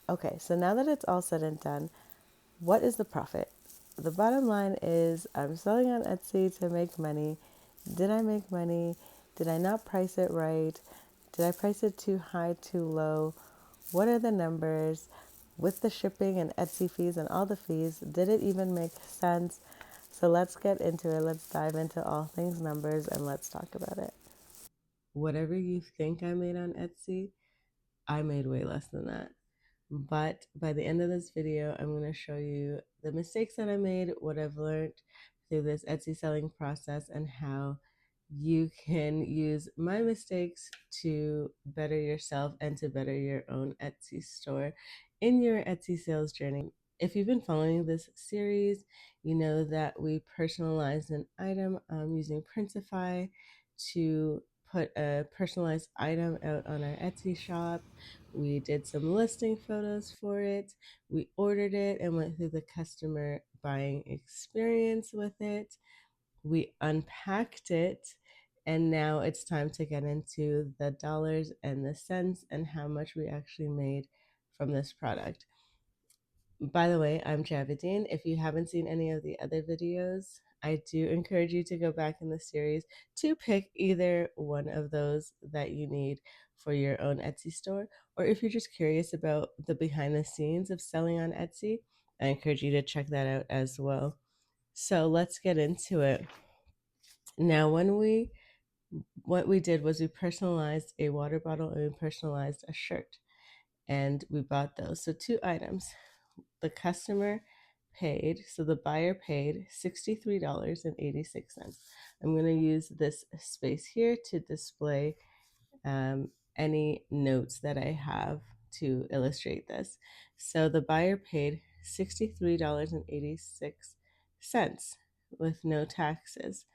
Okay, so now that it's all said and done, what is the profit? The bottom line is I'm selling on Etsy to make money. Did I make money? Did I not price it right? Did I price it too high, too low? What are the numbers? With the shipping and Etsy fees and all the fees, did it even make sense? So let's get into it. Let's dive into all things numbers and let's talk about it. Whatever you think I made on Etsy, I made way less than that. But by the end of this video, I'm going to show you the mistakes that I made, what I've learned through this Etsy selling process, and how you can use my mistakes to better yourself and to better your own Etsy store in your Etsy sales journey. If you've been following this series, you know that we personalized an item using Printify to put a personalized item out on our Etsy shop. We did some listing photos for it. We ordered it and went through the customer buying experience with it. We unpacked it, and now it's time to get into the dollars and the cents and how much we actually made from this product. By the way, I'm Javidine. If you haven't seen any of the other videos, I do encourage you to go back in the series to pick either one of those that you need for your own Etsy store. Or if you're just curious about the behind the scenes of selling on Etsy, I encourage you to check that out as well. So let's get into it. Now, what we did was we personalized a water bottle and we personalized a shirt, and we bought those. So two items. The customer paid, so the buyer paid $63.86. I'm going to use this space here to display any notes that I have to illustrate this. So the buyer paid $63.86 with no taxes.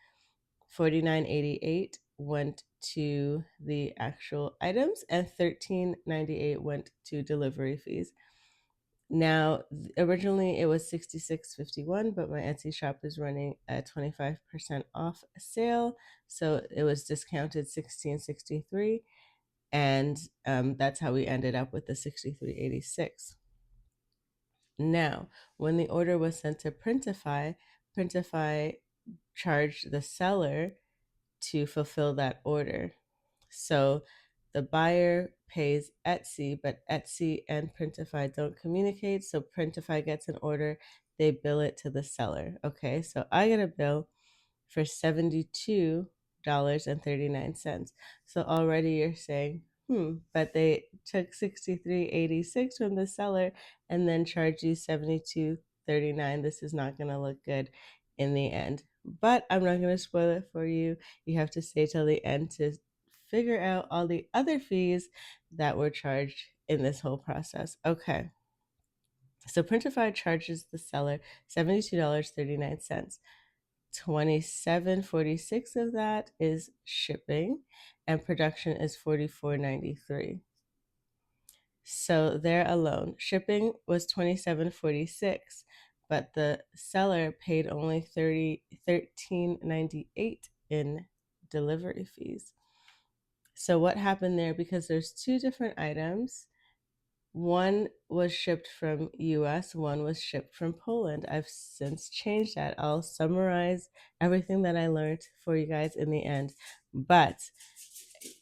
$49.88 went to the actual items, and $13.98 went to delivery fees. Now, originally it was $66.51, but my Etsy shop is running a 25% off sale, so it was discounted $16.63, and that's how we ended up with the $63.86. Now, when the order was sent to Printify, Printify charged the seller to fulfill that order. So the buyer pays Etsy, but Etsy and Printify don't communicate. So Printify gets an order, they bill it to the seller. Okay, so I get a bill for $72.39. So already you're saying, but they took $63.86 from the seller and then charged you $72.39. This is not going to look good in the end. But I'm not going to spoil it for you. You have to stay till the end to figure out all the other fees that were charged in this whole process. Okay. So Printify charges the seller $72.39. 27.46 of that is shipping, and production is 44.93. So there alone, shipping was 27.46, but the seller paid only 13.98 in delivery fees. So what happened there? Because there's two different items. One was shipped from US, one was shipped from Poland. I've since changed that. I'll summarize everything that I learned for you guys in the end. But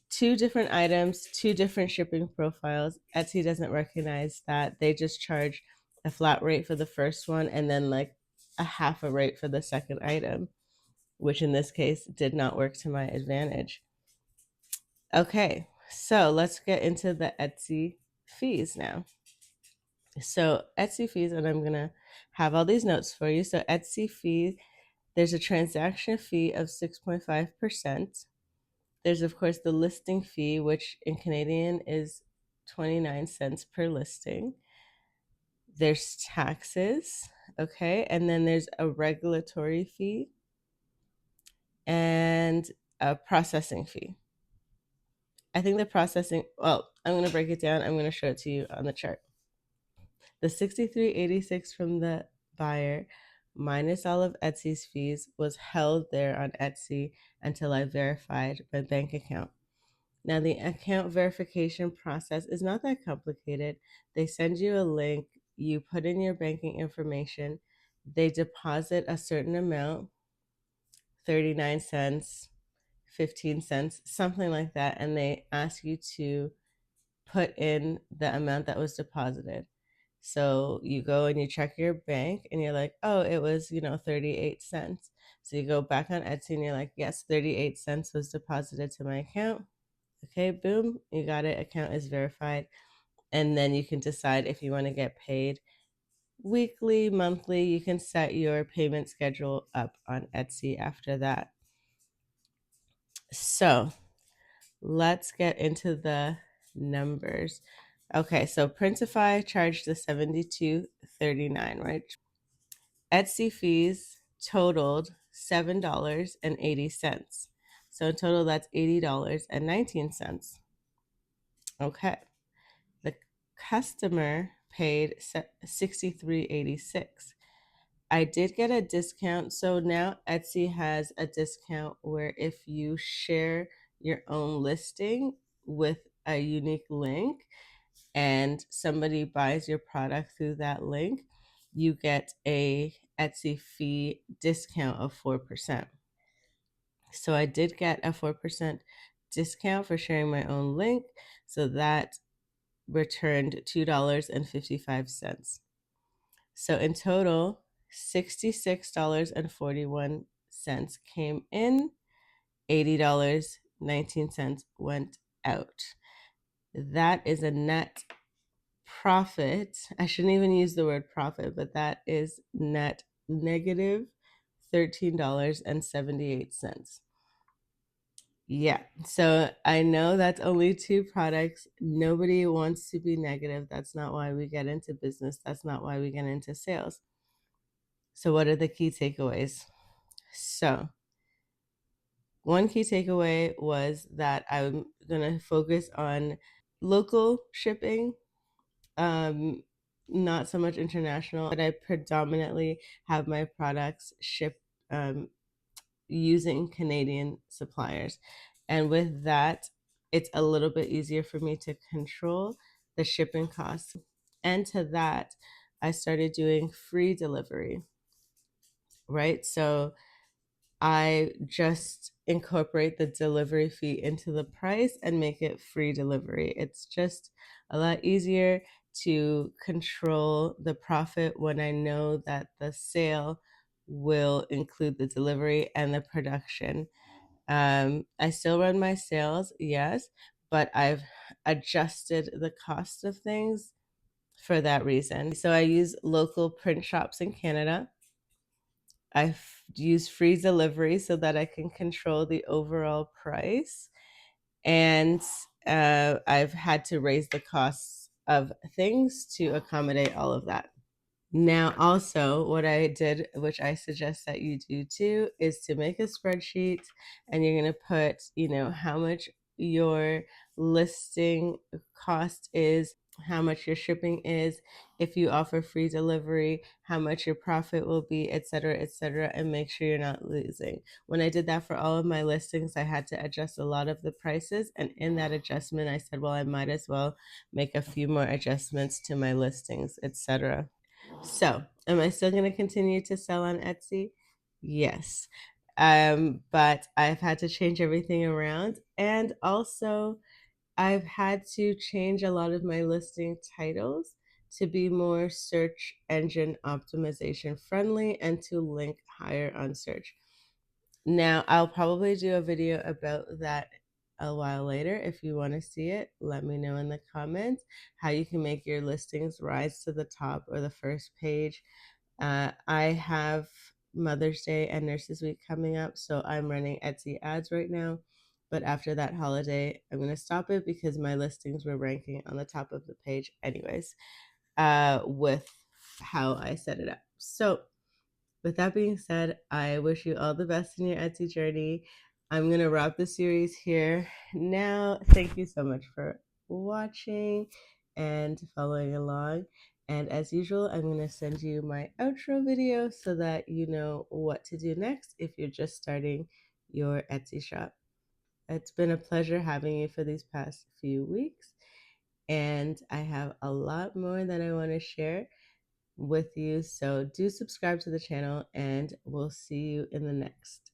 two different items, two different shipping profiles. Etsy doesn't recognize that. They just charge a flat rate for the first one and then like a half a rate for the second item, which in this case did not work to my advantage. Okay, so let's get into the Etsy fees now. So Etsy fees, and I'm gonna have all these notes for you. So Etsy fee, there's a transaction fee of 6.5%. There's of course the listing fee, which in Canadian is 29 cents per listing. There's taxes, okay, and then there's a regulatory fee and a processing fee. I think the processing, well, I'm gonna break it down. I'm gonna show it to you on the chart. The 63.86 from the buyer minus all of Etsy's fees was held there on Etsy until I verified my bank account. Now, the account verification process is not that complicated. They send you a link, you put in your banking information, they deposit a certain amount, 39 cents, 15 cents, something like that, and they ask you to put in the amount that was deposited. So you go and you check your bank and you're like, oh, it was, 38 cents. So you go back on Etsy and you're like, yes, 38 cents was deposited to my account. Okay, boom, you got it. Account is verified. And then you can decide if you want to get paid weekly, monthly. You can set your payment schedule up on Etsy after that. So let's get into the numbers. Okay, so Printify charged the $72.39, right? Etsy fees totaled $7.80. So in total, that's $80.19. Okay. The customer paid $63.86. I did get a discount. So now Etsy has a discount where if you share your own listing with a unique link and somebody buys your product through that link, you get a Etsy fee discount of 4%. So I did get a 4% discount for sharing my own link. So that returned $2.55. So in total, $66.41 came in, $80.19 went out. That is a net profit. I shouldn't even use the word profit, but that is net negative $13.78. Yeah. So I know that's only two products. Nobody wants to be negative. That's not why we get into business. That's not why we get into sales. So, what are the key takeaways? So, one key takeaway was that I'm going to focus on local shipping, not so much international, but I predominantly have my products shipped using Canadian suppliers. And with that, it's a little bit easier for me to control the shipping costs. And to that, I started doing free delivery, right? So I just incorporate the delivery fee into the price and make it free delivery. It's just a lot easier to control the profit when I know that the sale will include the delivery and the production. I still run my sales, yes, but I've adjusted the cost of things for that reason. So I use local print shops in Canada. I use free delivery so that I can control the overall price. And I've had to raise the costs of things to accommodate all of that. Now, also, what I did, which I suggest that you do too, is to make a spreadsheet and you're going to put, how much your listing cost is, how much your shipping is, if you offer free delivery, how much your profit will be, et cetera, and make sure you're not losing. When I did that for all of my listings, I had to adjust a lot of the prices. And in that adjustment, I said, well, I might as well make a few more adjustments to my listings, etc. So, am I still going to continue to sell on Etsy? Yes. But I've had to change everything around. And also, I've had to change a lot of my listing titles to be more search engine optimization friendly and to link higher on search. Now, I'll probably do a video about that a while later. If you want to see it, let me know in the comments how you can make your listings rise to the top or the first page. I have Mother's Day and Nurses Week coming up, so I'm running Etsy ads right now. But after that holiday, I'm going to stop it because my listings were ranking on the top of the page anyways, with how I set it up. So with that being said, I wish you all the best in your Etsy journey. I'm going to wrap the series here now. Thank you so much for watching and following along. And as usual, I'm going to send you my outro video so that you know what to do next if you're just starting your Etsy shop. It's been a pleasure having you for these past few weeks, and I have a lot more that I want to share with you. So do subscribe to the channel, and we'll see you in the next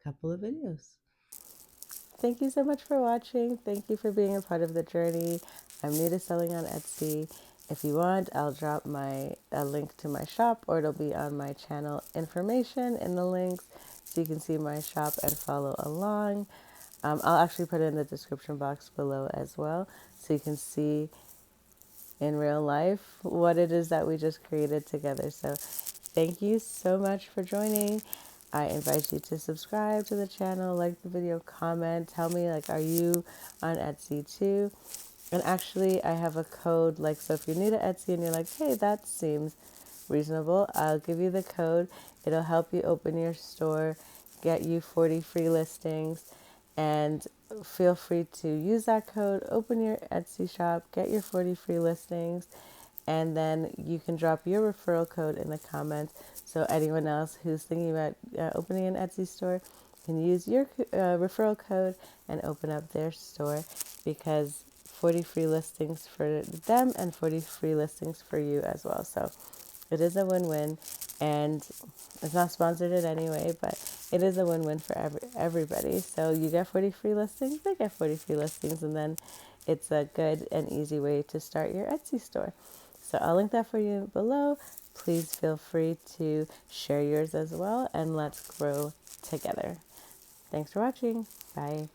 couple of videos. Thank you so much for watching. Thank you for being a part of the journey. I'm new to selling on Etsy. If you want, I'll drop a link to my shop, or it'll be on my channel information in the links so you can see my shop and follow along. I'll actually put it in the description box below as well so you can see in real life what it is that we just created together. So thank you so much for joining. I invite you to subscribe to the channel, like the video, comment, tell me, like, are you on Etsy too? And actually, I have a code, like, so if you're new to Etsy and you're like, hey, that seems reasonable, I'll give you the code. It'll help you open your store, get you 40 free listings, and feel free to use that code, open your Etsy shop, get your 40 free listings, and then you can drop your referral code in the comments so anyone else who's thinking about opening an Etsy store can use your referral code and open up their store, because 40 free listings for them and 40 free listings for you as well. So it is a win-win, and it's not sponsored in any way, but it is a win-win for everybody. So you get 40 free listings, they get 40 free listings, and then it's a good and easy way to start your Etsy store. So I'll link that for you below. Please feel free to share yours as well, and let's grow together. Thanks for watching. Bye.